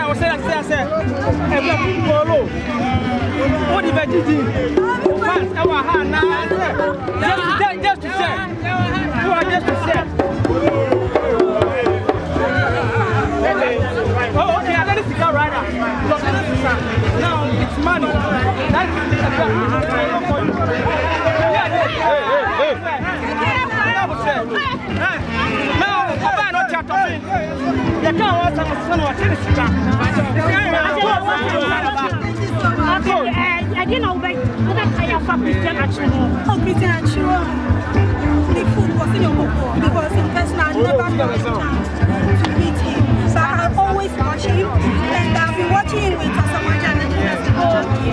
was saying, Poloo. What if I did? Just to say. You are just to say. Oh, okay, I got this car right now. Now it's money. That's now, I'm not chatting. You can't watch some I didn't know that I have Christian Atsu. Oh, Christian Atsu. The food was in your book because in person I never got a chance to meet him. So I always watch him, and I've been watching him with someone and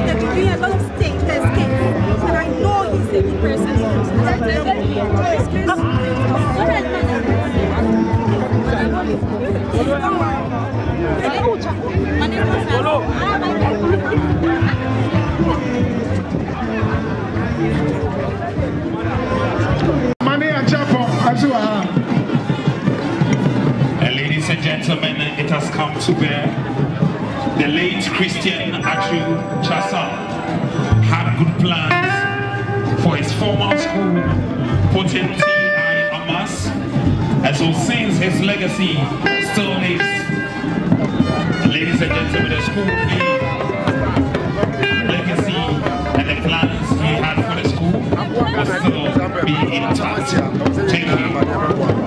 they've been doing a lot of skits, and I know he's a good person. Ladies and gentlemen, it has come to bear. The late Christian Atsu had good plans for his former school, putting T.I. Amas, and so since his legacy still lives, ladies and gentlemen, the school legacy and the plans he had for the school will still be intact. Thank you.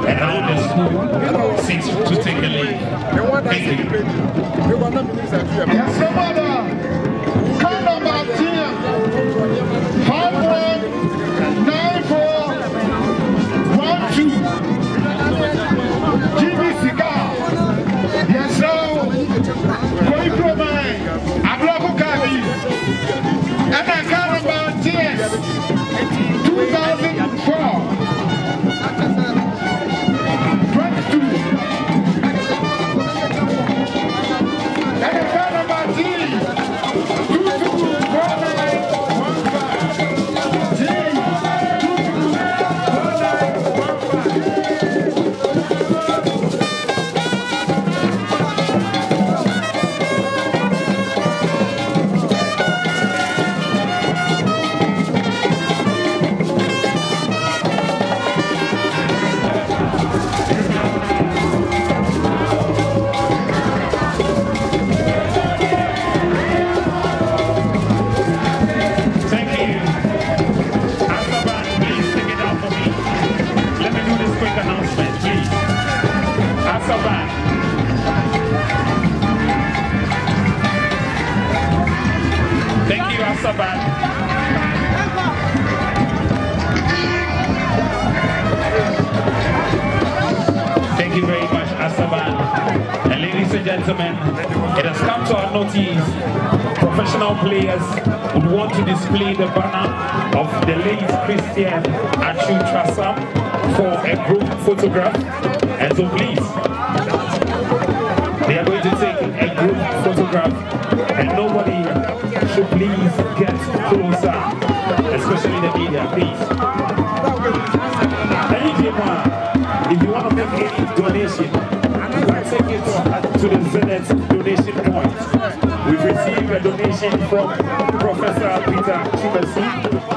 And now the school seeks to take a lead. Thank you. Yes, mother. Come on back here. 519412. Give me cigar. Yes, sir. Going from my Abloco Kadi. And I come about here. 2004. 22. Thank you very much, Asaban. And ladies and gentlemen, it has come to our notice, professional players would want to display the banner of the late Christian Atsu for a group photograph. And so please, they are going to take a group photograph, and nobody should please get closer, especially the media, please. If you want to make any donation, you can take it to the Zenith donation point. We've received a donation from Professor Peter Chimesi,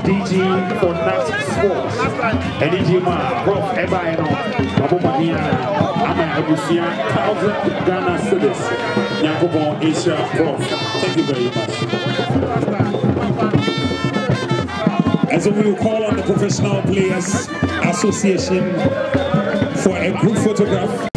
DG for Xposed. And DG Prof. Ebaino, Abomania, Ama Abusia, 1,000 Ghana cedis. Yakobon Asia Prof. Thank you very much. And so we will call on the Professional Players Association for a group photograph.